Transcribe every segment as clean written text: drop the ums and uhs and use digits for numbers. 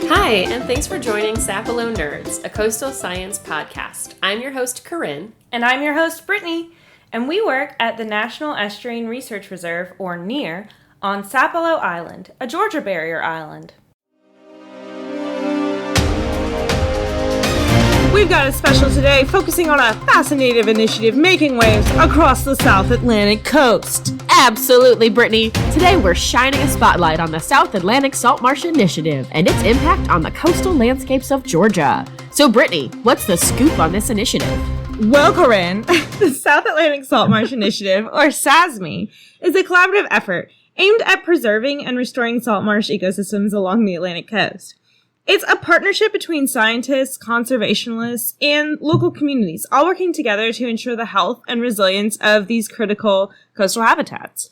Hi, and thanks for joining Sapelo Nerds, a coastal science podcast. I'm your host, Corinne. And I'm your host, Brittany. And we work at the National Estuarine Research Reserve, or NER, on Sapelo Island, a Georgia barrier island. We've got a special today focusing on a fascinating initiative making waves across the South Atlantic coast. Absolutely, Brittany. Today we're shining a spotlight on the South Atlantic Saltmarsh Initiative and its impact on the coastal landscapes of Georgia. So, Brittany, what's the scoop on this initiative? Well, Corinne, the South Atlantic Saltmarsh Initiative, or SASMI, is a collaborative effort aimed at preserving and restoring saltmarsh ecosystems along the Atlantic coast. It's a partnership between scientists, conservationists, and local communities, all working together to ensure the health and resilience of these critical coastal habitats.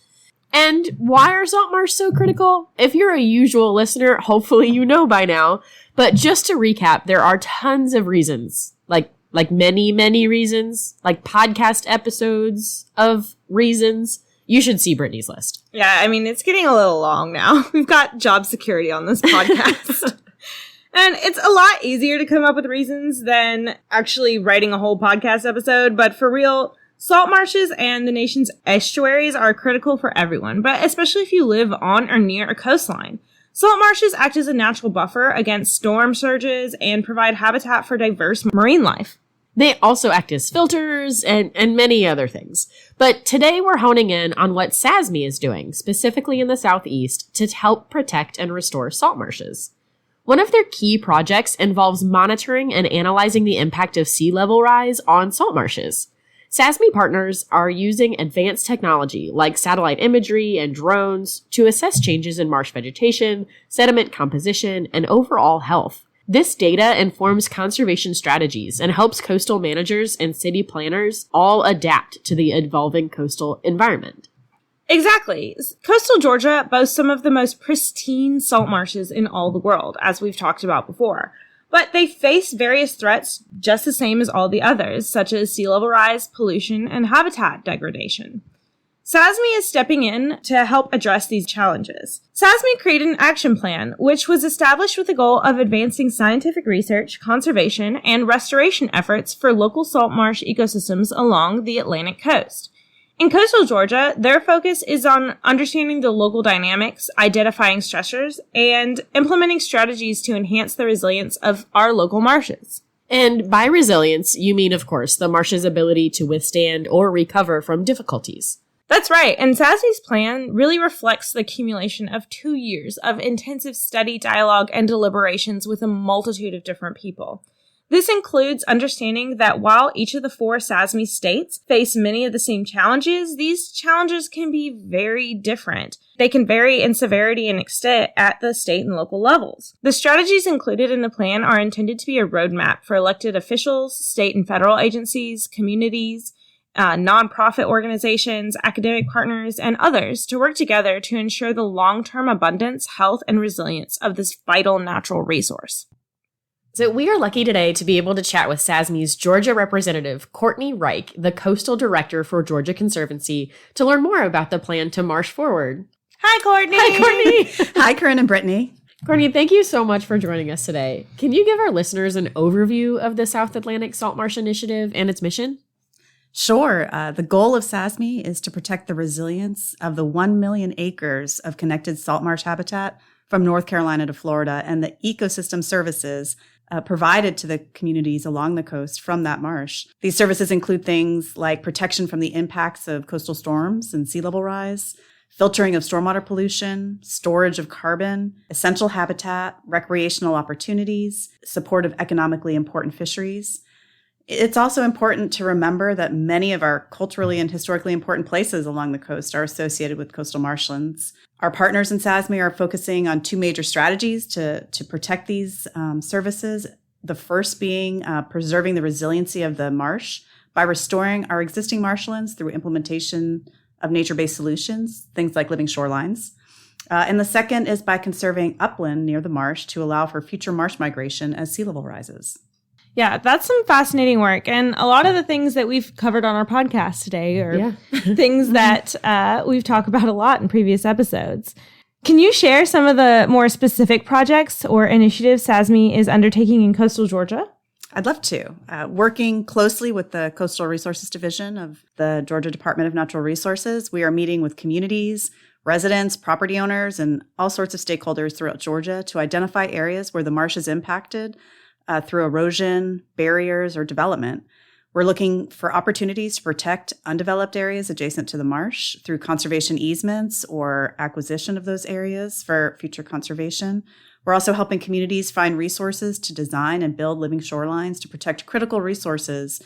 And why are saltmarsh so critical? If you're a usual listener, hopefully you know by now. But just to recap, there are tons of reasons, like many reasons, like podcast episodes of reasons. You should see Brittany's list. Yeah, I mean, it's getting a little long now. We've got job security on this podcast. And it's a lot easier to come up with reasons than actually writing a whole podcast episode. But for real, salt marshes and the nation's estuaries are critical for everyone, but especially if you live on or near a coastline. Salt marshes act as a natural buffer against storm surges and provide habitat for diverse marine life. They also act as filters and many other things. But today we're honing in on what SASMI is doing, specifically in the Southeast, to help protect and restore salt marshes. One of their key projects involves monitoring and analyzing the impact of sea level rise on salt marshes. SASMI partners are using advanced technology like satellite imagery and drones to assess changes in marsh vegetation, sediment composition, and overall health. This data informs conservation strategies and helps coastal managers and city planners all adapt to the evolving coastal environment. Exactly. Coastal Georgia boasts some of the most pristine salt marshes in all the world, as we've talked about before. But they face various threats just the same as all the others, such as sea level rise, pollution, and habitat degradation. SASMI is stepping in to help address these challenges. SASMI created an action plan, which was established with the goal of advancing scientific research, conservation, and restoration efforts for local salt marsh ecosystems along the Atlantic coast. In coastal Georgia, their focus is on understanding the local dynamics, identifying stressors, and implementing strategies to enhance the resilience of our local marshes. And by resilience, you mean, of course, the marsh's ability to withstand or recover from difficulties. That's right, and SASMI's plan really reflects the accumulation of 2 years of intensive study, dialogue, and deliberations with a multitude of different people. This includes understanding that while each of the 4 SASMI states face many of the same challenges, these challenges can be very different. They can vary in severity and extent at the state and local levels. The strategies included in the plan are intended to be a roadmap for elected officials, state and federal agencies, communities, nonprofit organizations, academic partners, and others to work together to ensure the long-term abundance, health, and resilience of this vital natural resource. So we are lucky today to be able to chat with SASMI's Georgia representative, Courtney Reich, the coastal director for Georgia Conservancy, to learn more about the plan to marsh forward. Hi, Courtney! Hi, Courtney! Hi, Corinne and Brittany. Courtney, thank you so much for joining us today. Can you give our listeners an overview of the South Atlantic Saltmarsh Initiative and its mission? Sure. The goal of SASMI is to protect the resilience of the 1 million acres of connected saltmarsh habitat from North Carolina to Florida and the ecosystem services provided to the communities along the coast from that marsh. These services include things like protection from the impacts of coastal storms and sea level rise, filtering of stormwater pollution, storage of carbon, essential habitat, recreational opportunities, support of economically important fisheries. It's also important to remember that many of our culturally and historically important places along the coast are associated with coastal marshlands. Our partners in SASMI are focusing on 2 major strategies to protect these services. The first being preserving the resiliency of the marsh by restoring our existing marshlands through implementation of nature-based solutions, things like living shorelines. And the second is by conserving upland near the marsh to allow for future marsh migration as sea level rises. Yeah, that's some fascinating work. And a lot of the things that we've covered on our podcast today are things that we've talked about a lot in previous episodes. Can you share some of the more specific projects or initiatives SASMI is undertaking in coastal Georgia? I'd love to. Working closely with the Coastal Resources Division of the Georgia Department of Natural Resources, we are meeting with communities, residents, property owners, and all sorts of stakeholders throughout Georgia to identify areas where the marsh is impacted through erosion, barriers, or development. We're looking for opportunities to protect undeveloped areas adjacent to the marsh through conservation easements or acquisition of those areas for future conservation. We're also helping communities find resources to design and build living shorelines to protect critical resources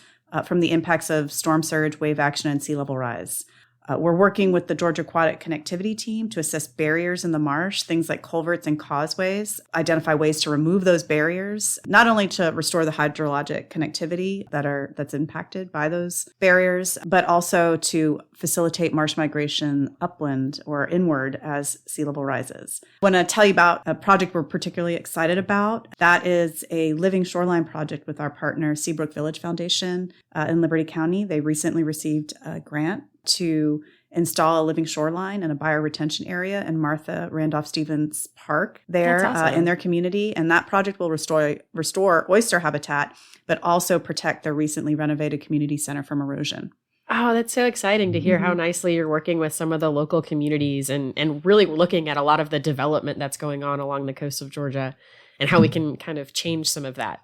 from the impacts of storm surge, wave action, and sea level rise. We're working with the Georgia Aquatic Connectivity Team to assess barriers in the marsh, things like culverts and causeways, identify ways to remove those barriers, not only to restore the hydrologic connectivity that's impacted by those barriers, but also to facilitate marsh migration upland or inward as sea level rises. I want to tell you about a project we're particularly excited about. That is a living shoreline project with our partner, Seabrook Village Foundation in Liberty County. They recently received a grant to install a living shoreline and a bioretention area in Martha Randolph Stevens Park there in their community. And that project will restore oyster habitat, but also protect their recently renovated community center from erosion. Oh, that's so exciting to hear how nicely you're working with some of the local communities and really looking at a lot of the development that's going on along the coast of Georgia and how we can kind of change some of that.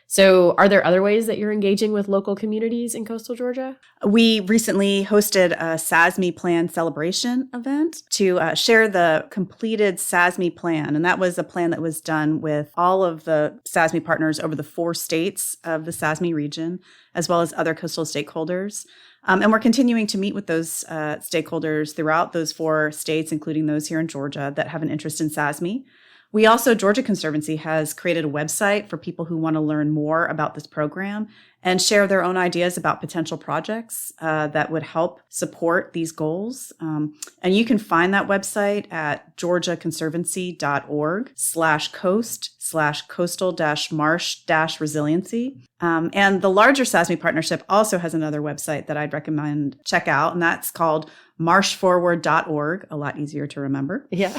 So are there other ways that you're engaging with local communities in coastal Georgia? We recently hosted a SASMI plan celebration event to share the completed SASMI plan. And that was a plan that was done with all of the SASMI partners over the 4 states of the SASMI region, as well as other coastal stakeholders. And we're continuing to meet with those stakeholders throughout those 4 states, including those here in Georgia that have an interest in SASMI. We also, Georgia Conservancy has created a website for people who want to learn more about this program and share their own ideas about potential projects that would help support these goals. And you can find that website at georgiaconservancy.org/coast/coastal-marsh-resiliency. And the larger SASMI partnership also has another website that I'd recommend check out, and that's called marshforward.org, a lot easier to remember. Yeah.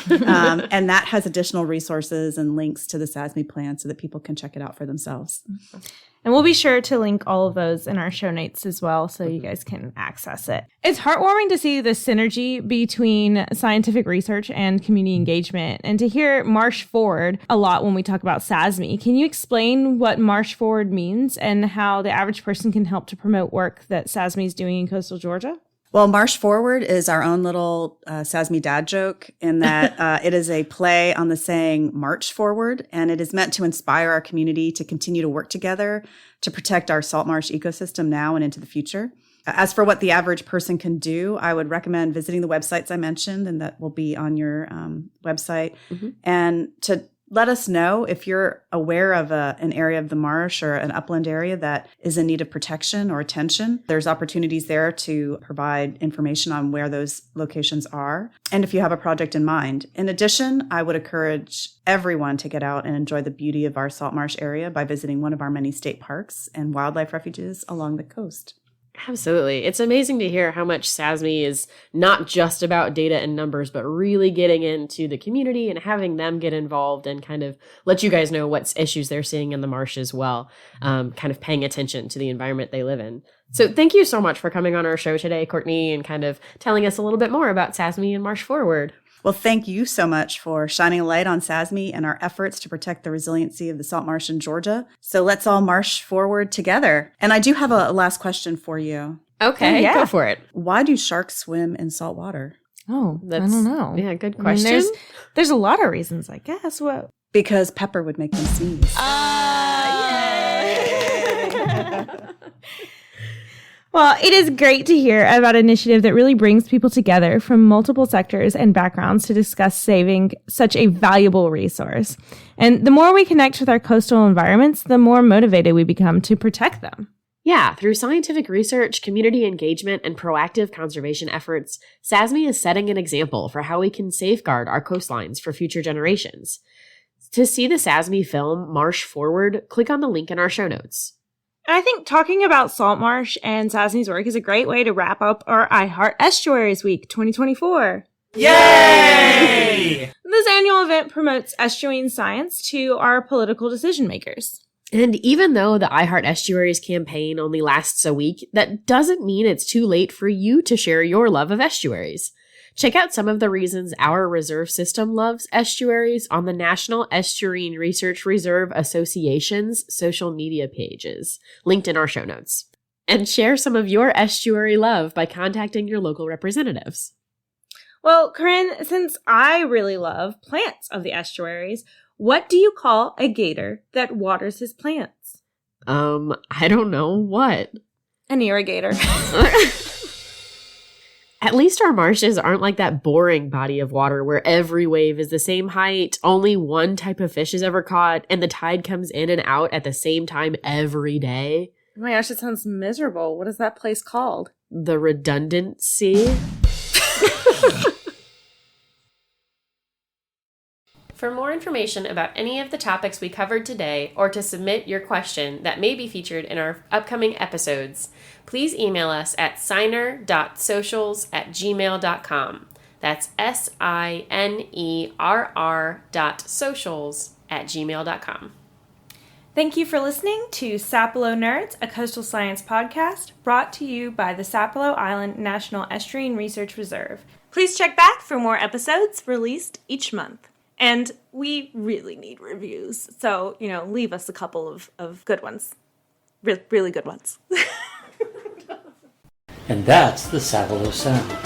And that has additional resources and links to the SASMI plan so that people can check it out for themselves. And we'll be sure to link all of those in our show notes as well so you guys can access it. It's heartwarming to see the synergy between scientific research and community engagement and to hear Marsh Forward a lot when we talk about SASMI. Can you explain what Marsh Forward means and how the average person can help to promote work that SASMI is doing in coastal Georgia? Well, Marsh Forward is our own little SASMI dad joke in that it is a play on the saying March Forward, and it is meant to inspire our community to continue to work together to protect our salt marsh ecosystem now and into the future. As for what the average person can do, I would recommend visiting the websites I mentioned, and that will be on your website, and to let us know if you're aware of an area of the marsh or an upland area that is in need of protection or attention. There's opportunities there to provide information on where those locations are, and if you have a project in mind. In addition, I would encourage everyone to get out and enjoy the beauty of our salt marsh area by visiting one of our many state parks and wildlife refuges along the coast. Absolutely. It's amazing to hear how much SASMI is not just about data and numbers, but really getting into the community and having them get involved and kind of let you guys know what issues they're seeing in the marsh as well, kind of paying attention to the environment they live in. So thank you so much for coming on our show today, Courtney, and kind of telling us a little bit more about SASMI and Marsh Forward. Well, thank you so much for shining a light on SASMI and our efforts to protect the resiliency of the salt marsh in Georgia. So let's all marsh forward together. And I do have a last question for you. Okay, go for it. Why do sharks swim in salt water? Oh, I don't know. Yeah, good question. I mean, there's a lot of reasons, I guess. What? Because pepper would make them sneeze. Yay! Well, it is great to hear about an initiative that really brings people together from multiple sectors and backgrounds to discuss saving such a valuable resource. And the more we connect with our coastal environments, the more motivated we become to protect them. Yeah, through scientific research, community engagement, and proactive conservation efforts, SASMI is setting an example for how we can safeguard our coastlines for future generations. To see the SASMI film, Marsh Forward, click on the link in our show notes. And I think talking about Saltmarsh and SASMI's work is a great way to wrap up our I Heart Estuaries Week 2024. Yay! This annual event promotes estuarine science to our political decision makers. And even though the I Heart Estuaries campaign only lasts a week, that doesn't mean it's too late for you to share your love of estuaries. Check out some of the reasons our reserve system loves estuaries on the National Estuarine Research Reserve Association's social media pages, linked in our show notes. And share some of your estuary love by contacting your local representatives. Well, Corinne, since I really love plants of the estuaries, what do you call a gator that waters his plants? I don't know. What? An irrigator. At least our marshes aren't like that boring body of water where every wave is the same height, only one type of fish is ever caught, and the tide comes in and out at the same time every day. Oh my gosh, it sounds miserable. What is that place called? The redundant sea. For more information about any of the topics we covered today, or to submit your question that may be featured in our upcoming episodes, please email us at signer.socials@gmail.com. That's SINERR.socials@gmail.com. Thank you for listening to Sapelo Nerds, a coastal science podcast brought to you by the Sapelo Island National Estuarine Research Reserve. Please check back for more episodes released each month. And we really need reviews. So, leave us a couple of good ones. Really good ones. And that's the Sapelo Sound.